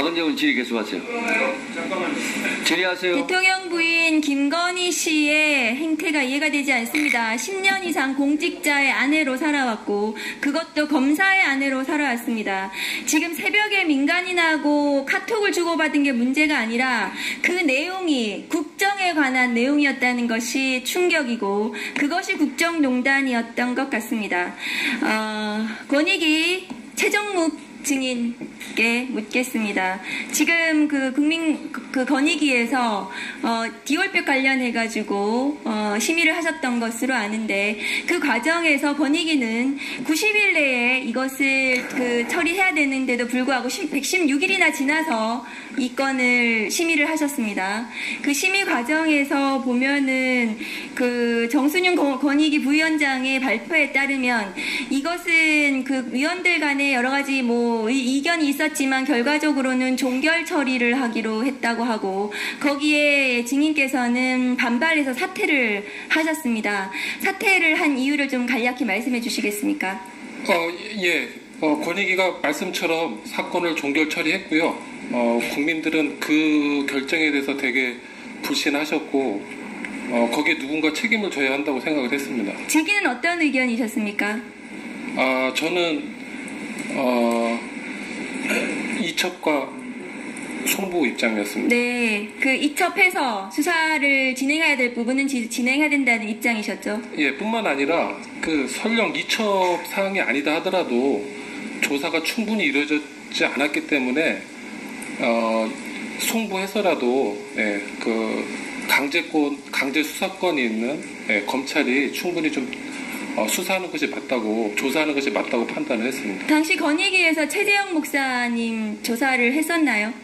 박은정 질의 계속하세요. 질의하세요. 대통령 부인 김건희 씨의 행태가 이해가 되지 않습니다. 10년 이상 공직자의 아내로 살아왔고 그것도 검사의 아내로 살아왔습니다. 지금 새벽에 민간인하고 카톡을 주고받은 게 문제가 아니라 그 내용이 국정에 관한 내용이었다는 것이 충격이고 그것이 국정농단이었던 것 같습니다. 권익위 최정묵 증인께 묻겠습니다. 지금 권익위에서 디올백 관련해가지고 심의를 하셨던 것으로 아는데 그 과정에서 권익위는 90일 내에 이것을 처리해야 되는데도 불구하고 116일이나 지나서 이 건을 심의를 하셨습니다. 그 심의 과정에서 보면은 정순윤 권익위 부위원장의 발표에 따르면 이것은 위원들 간에 여러 가지 이견이 있었지만 결과적으로는 종결 처리를 하기로 했다고 하고 거기에 증인께서는 반발해서 사퇴를 하셨습니다. 사퇴를 한 이유를 좀 간략히 말씀해 주시겠습니까? 예. 권익위가 말씀처럼 사건을 종결 처리했고요. 국민들은 그 결정에 대해서 되게 불신하셨고 거기에 누군가 책임을 져야 한다고 생각을 했습니다. 증인은 어떤 의견이셨습니까? 저는 이첩과 송부 입장이었습니다. 네, 이첩해서 수사를 진행해야 될 부분은 진행해야 된다는 입장이셨죠? 예, 뿐만 아니라 설령 이첩 사항이 아니다 하더라도 조사가 충분히 이루어지지 않았기 때문에 송부해서라도 강제 수사권이 있는 검찰이 충분히 좀 수사하는 것이 맞다고, 조사하는 것이 맞다고 판단을 했습니다. 당시 권익위에서 최재형 목사님 조사를 했었나요?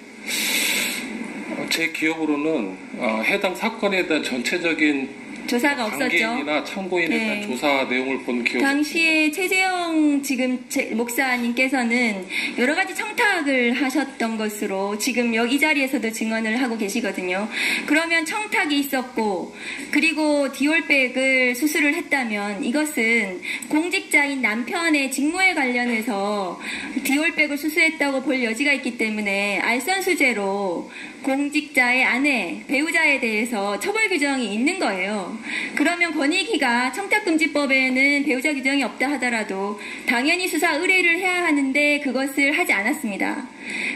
제 기억으로는 해당 사건에 대한 전체적인 조사가 없었죠. 관계인이나 참고인에 대한 조사 내용을 본 기억이 당시에 최재형 지금 목사님께서는 여러 가지 청탁을 하셨던 것으로 지금 이 자리에서도 증언을 하고 계시거든요. 그러면 청탁이 있었고 그리고 디올백을 수술을 했다면 이것은 공직자인 남편의 직무에 관련해서 디올백을 수수했다고 볼 여지가 있기 때문에 알선수재로 공직자의 아내, 배우자에 대해서 처벌 규정이 있는 거예요. 그러면 권익위가 청탁금지법에는 배우자 규정이 없다 하더라도 당연히 수사 의뢰를 해야 하는데 그것을 하지 않았습니다.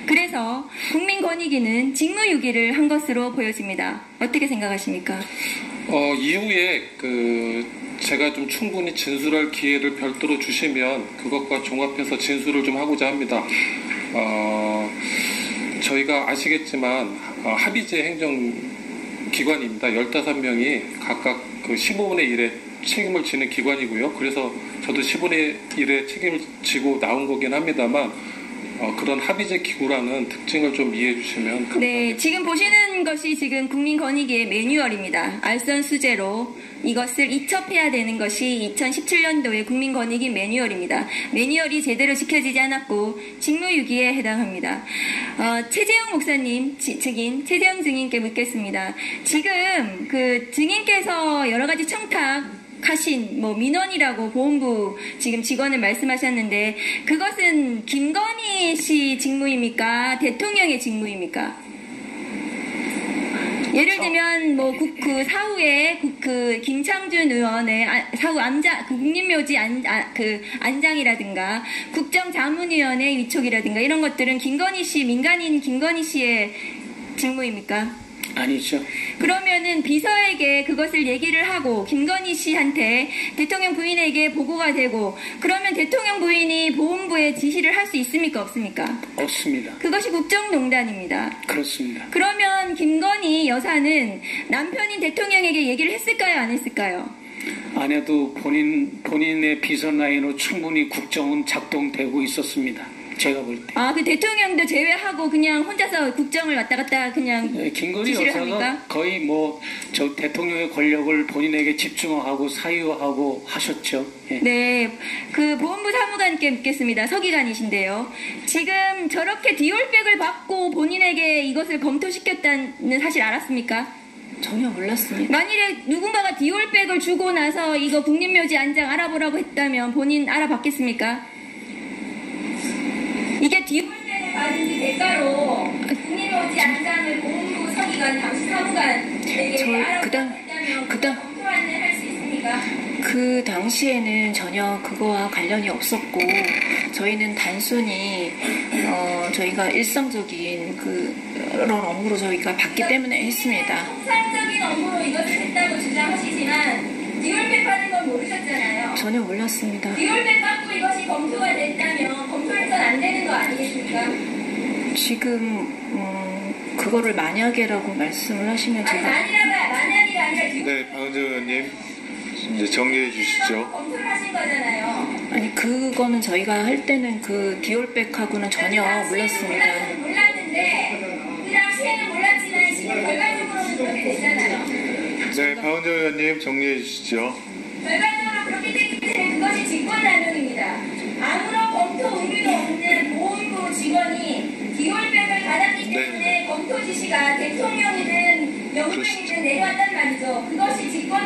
그래서 국민권익위는 직무유기를 한 것으로 보여집니다. 어떻게 생각하십니까? 이후에 제가 좀 충분히 진술할 기회를 별도로 주시면 그것과 종합해서 진술을 좀 하고자 합니다. 저희가 아시겠지만 합의제 행정기관입니다. 15명이 각각 15분의 1의 책임을 지는 기관이고요. 그래서 저도 10분의 1의 책임을 지고 나온 거긴 합니다만 그런 합의제 기구라는 특징을 좀 이해해 주시면 감사하겠습니다. 네, 지금 보시는 것이 지금 국민권익위의 매뉴얼입니다. 알선수재로 이것을 이첩해야 되는 것이 2017년도의 국민권익위 매뉴얼입니다. 매뉴얼이 제대로 지켜지지 않았고 직무유기에 해당합니다. 최재형 목사님 증인, 최재형 증인께 묻겠습니다. 지금 증인께서 여러 가지 청탁하신 민원이라고 보훈부 지금 직원을 말씀하셨는데 그것은 김건희 씨 직무입니까? 대통령의 직무입니까? 예를 들면 사후에 김창준 의원의 사후 국립묘지 안장이라든가 국정자문위원회 위촉이라든가 이런 것들은 민간인 김건희 씨의 직무입니까? 아니죠. 그러면은 비서에게 그것을 얘기를 하고 김건희 씨한테 대통령 부인에게 보고가 되고 그러면 대통령 부인이 보훈부에 지시를 할 수 있습니까? 없습니까? 없습니다. 그것이 국정농단입니다. 그렇습니다. 그러면 김건희 여사는 남편인 대통령에게 얘기를 했을까요? 안 했을까요? 안 해도 본인의 비선 라인으로 충분히 국정은 작동되고 있었습니다. 제가 볼 때. 그 대통령도 제외하고 그냥 혼자서 국정을 왔다 갔다 그냥 김건희 지시를 여사가 합니까? 거의 대통령의 권력을 본인에게 집중하고 사유하고 하셨죠. 예. 네, 보훈부 사무관께 묻겠습니다. 서기관이신데요. 지금 저렇게 디올백을 받고 본인에게 이것을 검토시켰다는 사실 알았습니까? 전혀 몰랐습니다. 만일에 누군가가 디올백을 주고 나서 이거 국립묘지 안장 알아보라고 했다면 본인 알아봤겠습니까? 이게 디올백을 받은 대가로 검토안을 할 수 있습니까? 그 당시에는 전혀 그거와 관련이 없었고 저희는 단순히 저희가 일상적인 그런 업무로 저희가 받기 때문에 했습니다. 통상적인 업무로 이것을 했다고 주장하시지만 디올백 받은 건 모르셨잖아요. 전혀 몰랐습니다. 디올백 받고 이것이 검토가 됐다면 검토해서는 안 되는 거 아니겠습니까? 지금 그거를 만약에라고 말씀을 하시면 제가 만약이 아니라 네, 박은정 의원님 이제 정리해 주시죠. 검토를 하신 거잖아요. 아니 그거는 저희가 할 때는 그 디올백하고는 전혀 몰랐습니다. 몰랐는데 그 당시에는 몰랐지만 지금 결과적으로는 그렇게 됐잖아요. 네, 박은정 의원님 정리해 주시죠. 결과적으로 그렇게 됐기 때문에 그것이 직권남용입니다. 아무런 검토 의무도 없는 보훈부 직원이 디올백을 받았기 때문에 검토 지시가 대통령이든 영부인이든 내려왔단 말이죠. 그것이 직권